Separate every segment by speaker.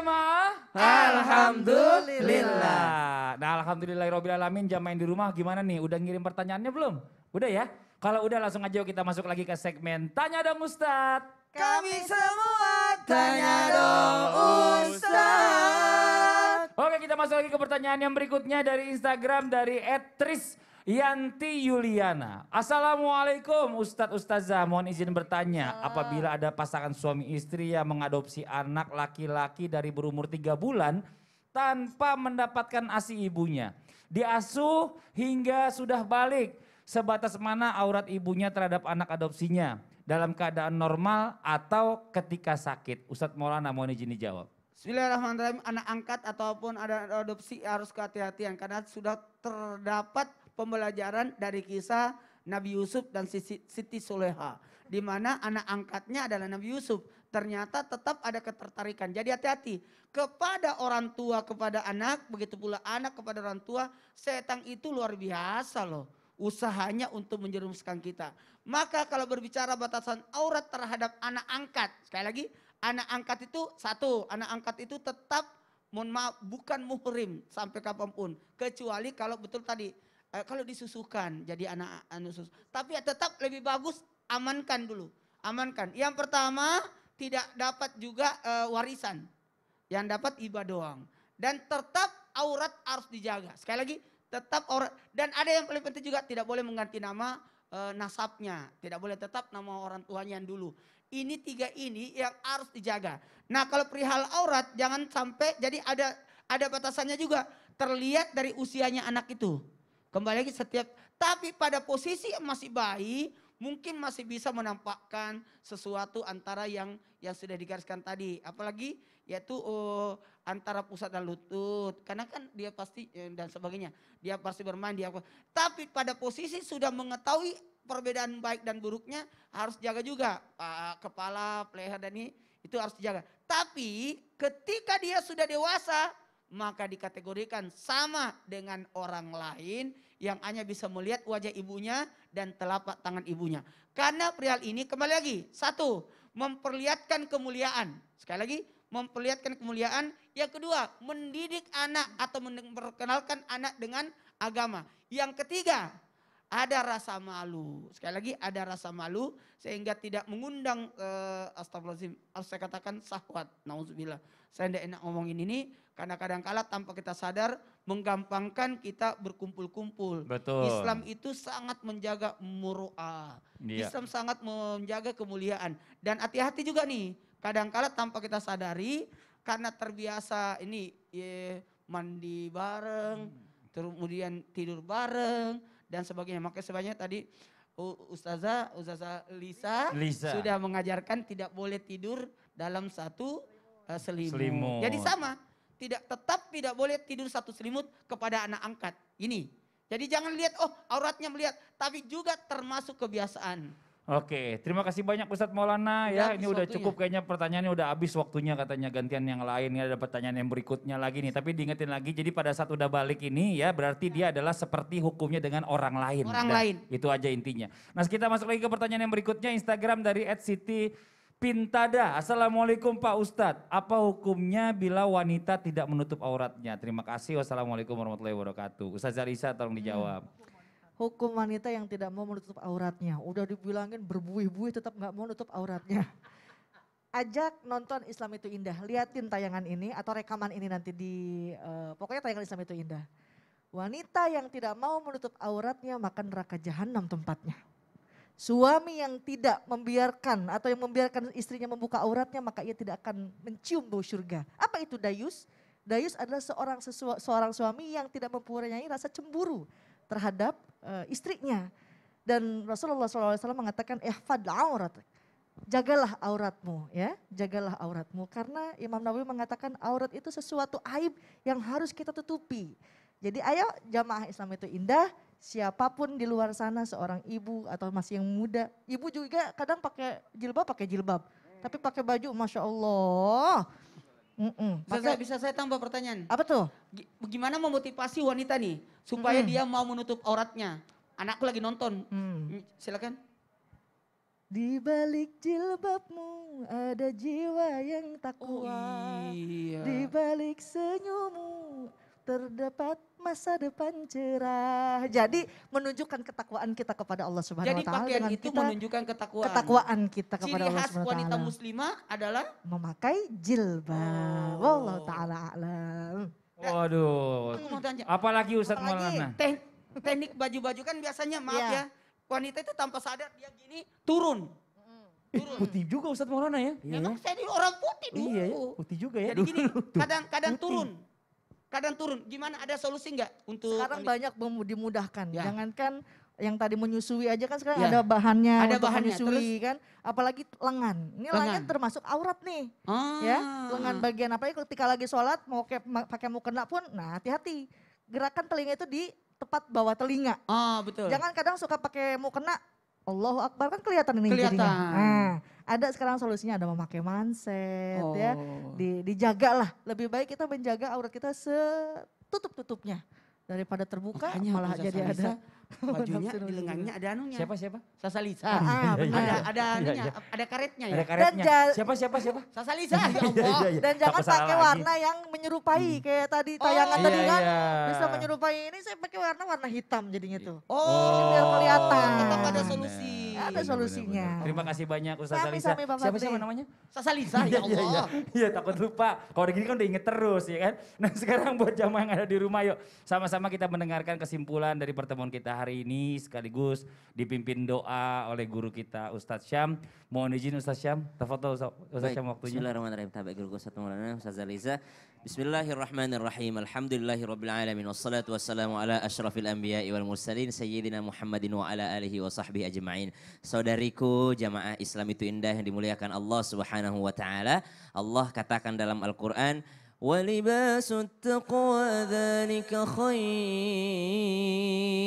Speaker 1: jamaah?
Speaker 2: Alhamdulillah.
Speaker 1: Nah, alhamdulillahirobbilalamin, jamaah yang di rumah gimana nih? Udah ngirim pertanyaannya belum? Udah ya? Kalau udah langsung aja kita masuk lagi ke segmen Tanya Dong Ustadz.
Speaker 2: Kami semua tanya dong Ustaz.
Speaker 1: Oke, kita masuk lagi ke pertanyaan yang berikutnya dari Instagram dari @tris_yanti_yuliana. Assalamualaikum Ustadz Ustazah, mohon izin bertanya. Apabila ada pasangan suami istri yang mengadopsi anak laki-laki dari berumur 3 bulan tanpa mendapatkan ASI ibunya. Diasuh hingga sudah balik. Sebatas mana aurat ibunya terhadap anak adopsinya? Dalam keadaan normal atau ketika sakit? Ustadz Maulana mohon izin dijawab.
Speaker 2: Bismillahirrahmanirrahim. Anak angkat ataupun ada adopsi harus kehati-hatian karena sudah terdapat pembelajaran dari kisah Nabi Yusuf dan Siti Soleha. Di mana anak angkatnya adalah Nabi Yusuf. Ternyata tetap ada ketertarikan. Jadi hati-hati. Kepada orang tua, kepada anak, begitu pula anak kepada orang tua. Setan itu luar biasa loh. Usahanya untuk menjerumuskan kita. Maka kalau berbicara batasan aurat terhadap anak angkat. Sekali lagi, anak angkat itu satu. Anak angkat itu tetap, mohon maaf, bukan muhrim sampai kapanpun. Kecuali kalau betul tadi. Kalau disusukan jadi anak susu. Tapi tetap lebih bagus amankan dulu. Amankan. Yang pertama tidak dapat juga warisan. Yang dapat iba doang. Dan tetap aurat harus dijaga. Sekali lagi tetap aurat. Dan ada yang paling penting juga tidak boleh mengganti nama nasabnya. Tidak boleh tetap nama orang tuanya yang dulu. Ini 3 ini yang harus dijaga. Nah kalau perihal aurat jangan sampai jadi ada batasannya juga. Terlihat dari usianya anak itu. Kembali lagi setiap, tapi pada posisi yang masih bayi, mungkin masih bisa menampakkan sesuatu antara yang sudah digariskan tadi. Apalagi yaitu antara pusat dan lutut. Karena kan dia pasti dan sebagainya. Dia pasti bermain. Tapi pada posisi sudah mengetahui perbedaan baik dan buruknya harus jaga juga. Kepala, leher dan ini itu harus dijaga. Tapi ketika dia sudah dewasa, maka dikategorikan sama dengan orang lain yang hanya bisa melihat wajah ibunya dan telapak tangan ibunya. Karena perihal ini kembali lagi, satu, memperlihatkan kemuliaan. Sekali lagi, memperlihatkan kemuliaan. Yang kedua, mendidik anak atau memperkenalkan anak dengan agama. Yang ketiga, ada rasa malu. Sekali lagi ada rasa malu sehingga tidak mengundang astagfirullahaladzim. Harus saya katakan syahwat. Nauzubillah. Saya tidak enak ngomongin ini karena kadang-kala tanpa kita sadar menggampangkan kita berkumpul-kumpul.
Speaker 1: Betul.
Speaker 2: Islam itu sangat menjaga muru'ah.
Speaker 1: Iya.
Speaker 2: Islam sangat menjaga kemuliaan. Dan hati-hati juga nih. Kadang-kala tanpa kita sadari karena terbiasa ini mandi bareng. Kemudian tidur bareng. Dan sebagainya. Makanya sebanyak tadi Ustazah Lisa sudah mengajarkan tidak boleh tidur dalam satu selimut. Jadi sama, tetap tidak boleh tidur satu selimut kepada anak angkat. Ini. Jadi jangan lihat auratnya melihat, tapi juga termasuk kebiasaan.
Speaker 1: Oke, terima kasih banyak Ustadz Maulana ya. Ini udah cukup kayaknya pertanyaannya udah habis waktunya katanya, gantian yang lain. Ini ada pertanyaan yang berikutnya lagi nih, tapi diingetin lagi. Jadi pada saat udah balik ini ya berarti dia adalah seperti hukumnya dengan orang lain.
Speaker 2: Orang lain.
Speaker 1: Itu aja intinya. Nah kita masuk lagi ke pertanyaan yang berikutnya, Instagram dari @siti_pintada. Assalamualaikum Pak Ustadz, apa hukumnya bila wanita tidak menutup auratnya? Terima kasih, wassalamualaikum warahmatullahi wabarakatuh. Ustazah Lisa tolong dijawab.
Speaker 3: Hukum wanita yang tidak mau menutup auratnya. Udah dibilangin berbuih-buih tetap gak mau nutup auratnya. Ajak nonton Islam Itu Indah. Liatin tayangan ini atau rekaman ini nanti pokoknya tayangan Islam Itu Indah. Wanita yang tidak mau menutup auratnya maka neraka jahanam tempatnya. Suami yang tidak membiarkan atau yang membiarkan istrinya membuka auratnya maka ia tidak akan mencium bau surga. Apa itu dayus? Dayus adalah seorang suami yang tidak mempunyai rasa cemburu terhadap istrinya. Dan Rasulullah SAW mengatakan ihfad aurat. Jagalah auratmu ya, jagalah auratmu. Karena Imam Nawawi mengatakan aurat itu sesuatu aib yang harus kita tutupi. Jadi ayo jamaah Islam Itu Indah, siapapun di luar sana seorang ibu atau masih yang muda. Ibu juga kadang pakai jilbab. Tapi pakai baju Masya Allah.
Speaker 2: Bisa saya tambah pertanyaan?
Speaker 3: Apa tuh?
Speaker 2: Bagaimana memotivasi wanita nih supaya dia mau menutup auratnya? Anakku lagi nonton. Silakan.
Speaker 3: Di balik jilbabmu ada jiwa yang takwa.
Speaker 2: iya.
Speaker 3: Di balik senyummu terdapat masa depan cerah. Jadi menunjukkan ketakwaan kita kepada Allah Subhanahu
Speaker 2: Jadi
Speaker 3: wa taala
Speaker 2: pakaian
Speaker 3: dengan
Speaker 2: itu
Speaker 3: kita
Speaker 2: menunjukkan ketakwaan.
Speaker 3: ketakwaan kita kepada
Speaker 2: Ciri
Speaker 3: Allah
Speaker 2: khas
Speaker 3: Subhanahu wa
Speaker 2: wanita
Speaker 3: taala.
Speaker 2: muslimah adalah
Speaker 3: Memakai jilbab.
Speaker 2: Oh.
Speaker 3: Wallahu taala alam.
Speaker 1: Waduh.
Speaker 2: aku mau tanya.
Speaker 1: Apalagi Ustadz
Speaker 3: Apalagi?
Speaker 1: Maulana?
Speaker 2: Teknik baju-baju kan biasanya maaf
Speaker 3: Iya.
Speaker 2: ya. Wanita itu tanpa sadar dia gini turun.
Speaker 1: Putih juga Ustadz Maulana ya?
Speaker 2: Memang saya dulu orang putih dulu.
Speaker 1: Iya ya, putih juga ya.
Speaker 2: Jadi gini, kadang turun. Kadang turun. Gimana ada solusi nggak untuk
Speaker 3: Sekarang
Speaker 2: wanita?
Speaker 3: banyak dimudahkan.
Speaker 2: Ya.
Speaker 3: Jangankan yang tadi menyusui aja kan sekarang
Speaker 2: Ya.
Speaker 3: ada bahannya
Speaker 2: Ada
Speaker 3: untuk
Speaker 2: bahannya,
Speaker 3: menyusui kan. Apalagi lengan. Ini lengan
Speaker 2: Lengan.
Speaker 3: termasuk aurat nih.
Speaker 2: Ah.
Speaker 3: Ya, lengan bagian apalagi ketika lagi sholat mau pakai mukena pun, nah hati-hati. Gerakan telinga itu di tepat bawah telinga.
Speaker 2: Ah, betul.
Speaker 3: Jangan kadang suka pakai mukena, Allahu Akbar kan kelihatan ini
Speaker 2: Kelihatan.
Speaker 3: jadinya. Nah, ada sekarang solusinya ada memakai manset ya.
Speaker 2: Oh.
Speaker 3: Dijaga lah. Lebih baik kita menjaga aurat kita setutup-tutupnya daripada terbuka
Speaker 2: Makanya
Speaker 3: malah
Speaker 2: Ustaz
Speaker 3: jadi
Speaker 2: Salisa,
Speaker 3: ada
Speaker 2: bajunya
Speaker 3: nafsu
Speaker 2: di lengannya ada anunya.
Speaker 1: Siapa?
Speaker 2: Sasa Lisa.
Speaker 3: Ah, benar.
Speaker 2: Ada
Speaker 1: Iya,
Speaker 2: anunya,
Speaker 1: iya.
Speaker 2: ada karetnya ya.
Speaker 1: Ada karetnya.
Speaker 3: ja-
Speaker 1: Siapa?
Speaker 2: Sasa Lisa, ya Allah.
Speaker 3: Dan jangan
Speaker 1: Takut salah
Speaker 3: pakai
Speaker 1: lagi.
Speaker 3: warna yang menyerupai kayak tadi
Speaker 2: Oh,
Speaker 3: tayangan
Speaker 1: Iya,
Speaker 3: tadi kan.
Speaker 1: iya.
Speaker 3: Bisa menyerupai ini saya pakai warna hitam jadinya tuh.
Speaker 2: Oh,
Speaker 3: biar kelihatan.
Speaker 2: tetap ada
Speaker 1: Benar.
Speaker 2: solusi.
Speaker 3: Ada solusinya.
Speaker 1: Terima kasih banyak Ustaz
Speaker 3: Sami-sami,
Speaker 1: Salisa.
Speaker 3: Bapak
Speaker 1: Siapa
Speaker 3: Fatri.
Speaker 1: namanya?
Speaker 2: Sasa Lisa, ya Allah.
Speaker 1: Iya takut lupa. Kalau udah gini kan udah inget terus ya kan. Nah sekarang buat jamaah yang ada di rumah yuk. Sama-sama kita mendengarkan kesimpulan dari pertemuan kita hari ini. Sekaligus dipimpin doa oleh guru kita Ustadz Syam. Mohon izin Ustadz Syam. Tafadhol Ustadz Syam waktunya.
Speaker 4: Bismillahirrahmanirrahim. Tabaik guru Ustaz Maulana Ustaz Zaliza. Bismillahirrahmanirrahim. Alhamdulillahirabbil alamin wassalatu wassalamu ala asyrafil anbiya'i wal mursalin sayyidina Muhammadin wa ala alihi wa sahbihi ajma'in. Saudariku jamaah Islam itu indah yang dimuliakan Allah Subhanahu wa taala. Allah katakan dalam Al-Qur'an, "Wa libasut taqwa dzalika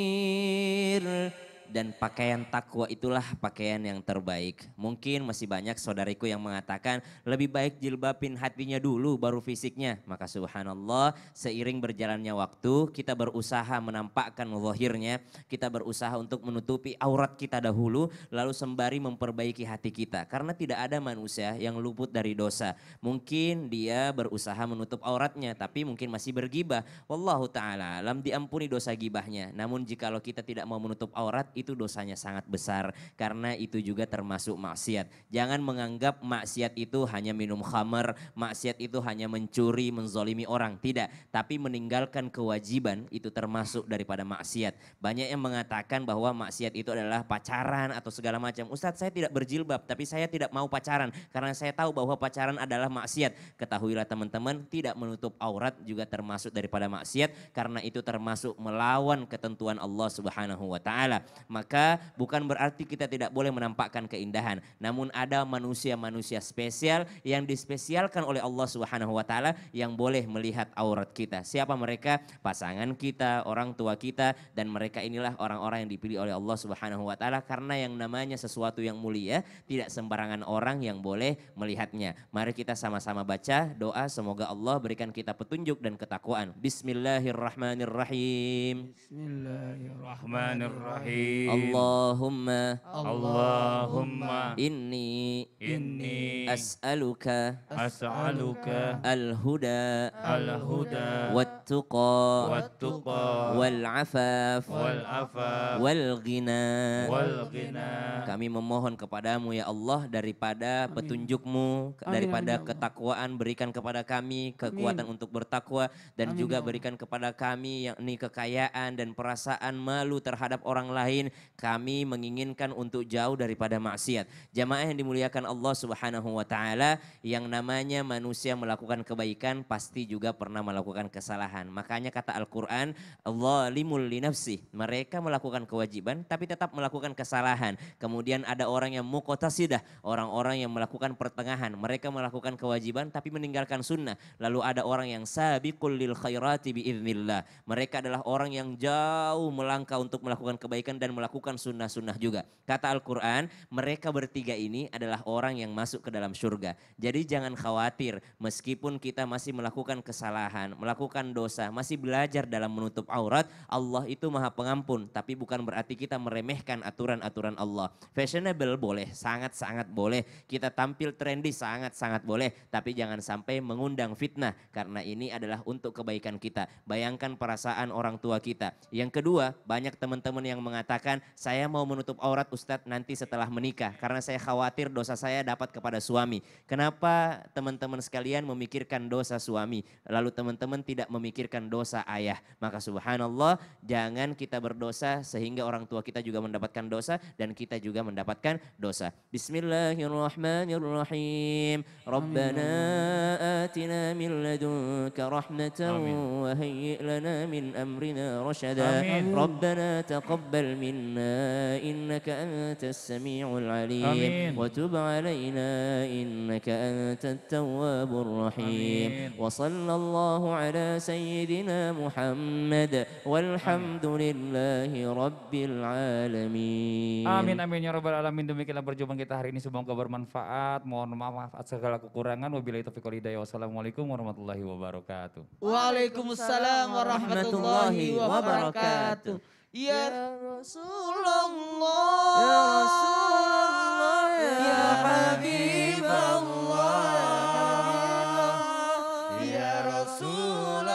Speaker 4: khair." Dan pakaian takwa itulah pakaian yang terbaik. Mungkin masih banyak saudariku yang mengatakan lebih baik jilbabin hatinya dulu baru fisiknya. Maka subhanallah seiring berjalannya waktu kita berusaha menampakkan zahirnya. Kita berusaha untuk menutupi aurat kita dahulu lalu sembari memperbaiki hati kita. Karena tidak ada manusia yang luput dari dosa. Mungkin dia berusaha menutup auratnya tapi mungkin masih bergibah. Wallahu ta'ala alam diampuni dosa gibahnya. Namun jikalau kita tidak mau menutup aurat itu dosanya sangat besar karena itu juga termasuk maksiat. Jangan menganggap maksiat itu hanya minum khamar, maksiat itu hanya mencuri, menzolimi orang. Tidak, tapi meninggalkan kewajiban itu termasuk daripada maksiat. Banyak yang mengatakan bahwa maksiat itu adalah pacaran atau segala macam. Ustadz saya tidak berjilbab tapi saya tidak mau pacaran karena saya tahu bahwa pacaran adalah maksiat. Ketahuilah teman-teman, tidak menutup aurat juga termasuk daripada maksiat karena itu termasuk melawan ketentuan Allah Subhanahu wa taala. Maka bukan berarti kita tidak boleh menampakkan keindahan. Namun ada manusia-manusia spesial yang dispesialkan oleh Allah Subhanahu wa taala yang boleh melihat aurat kita. Siapa mereka? Pasangan kita, orang tua kita, dan mereka inilah orang-orang yang dipilih oleh Allah Subhanahu wa taala karena yang namanya sesuatu yang mulia tidak sembarangan orang yang boleh melihatnya. Mari kita sama-sama baca doa semoga Allah berikan kita petunjuk dan ketakwaan. Bismillahirrahmanirrahim.
Speaker 1: Bismillahirrahmanirrahim. Allahumma
Speaker 4: inni as'aluka
Speaker 1: as'aluka
Speaker 4: al-huda
Speaker 1: al-huda
Speaker 4: wat-tuqa
Speaker 1: wat-tuqa
Speaker 4: wal-afaf
Speaker 1: wal-afaf
Speaker 4: wal-ghina.
Speaker 1: wal-ghina.
Speaker 4: Kami memohon kepadamu ya Allah daripada petunjukmu, daripada
Speaker 2: amin ya Allah.
Speaker 4: ketakwaan berikan kepada kami kekuatan untuk bertakwa dan
Speaker 2: Amin
Speaker 4: juga
Speaker 2: ya Allah.
Speaker 4: berikan kepada kami yakni kekayaan dan perasaan malu terhadap orang lain. Kami menginginkan untuk jauh daripada maksiat. Jamaah yang dimuliakan Allah Subhanahu wa taala, yang namanya manusia melakukan kebaikan pasti juga pernah melakukan kesalahan. Makanya kata Al-Qur'an, "Zalimul li nafsih." Mereka melakukan kewajiban tapi tetap melakukan kesalahan. Kemudian ada orang yang muqtasidah, orang-orang yang melakukan pertengahan. Mereka melakukan kewajiban tapi meninggalkan sunnah. Lalu ada orang yang sabiqul lil khairati biiznillah. Mereka adalah orang yang jauh melangkah untuk melakukan kebaikan dan melakukan sunnah-sunnah juga. Kata Al-Quran, mereka bertiga ini adalah orang yang masuk ke dalam surga. Jadi jangan khawatir, meskipun kita masih melakukan kesalahan, melakukan dosa, masih belajar dalam menutup aurat, Allah itu maha pengampun. Tapi bukan berarti kita meremehkan aturan-aturan Allah. Fashionable boleh, sangat-sangat boleh. Kita tampil trendy, sangat-sangat boleh. Tapi jangan sampai mengundang fitnah, karena ini adalah untuk kebaikan kita. Bayangkan perasaan orang tua kita. Yang kedua, banyak teman-teman yang mengatakan, saya mau menutup aurat Ustadz nanti setelah menikah, karena saya khawatir dosa saya dapat kepada suami. Kenapa teman-teman sekalian memikirkan dosa suami, lalu teman-teman tidak memikirkan dosa ayah? Maka subhanallah, jangan kita berdosa sehingga orang tua kita juga mendapatkan dosa dan kita juga mendapatkan dosa. Bismillahirrahmanirrahim. Rabbana atina min ladunka rahmatan wa hayyi' lana min amrina rashada. Rabbana taqabbal minna innaka antas sami'ul alim wa tub alaina innaka antat tawwabur rahim. Wa sallallahu ala sayyidina Muhammad walhamdulillahi rabbil alamin.
Speaker 1: Amin amin ya rabbal alamin. Demikianlah perjumpaan kita hari ini, semoga bermanfaat. Mohon maaf atas segala kekurangan. Wabillahi taufiq wal hidayah. Wassalamualaikum warahmatullahi wabarakatuh.
Speaker 2: Waalaikumsalam warahmatullahi wabarakatuh. Ya Rasulullah,
Speaker 4: Ya Rasulullah,
Speaker 2: ya Habib Allah, ya Rasulullah.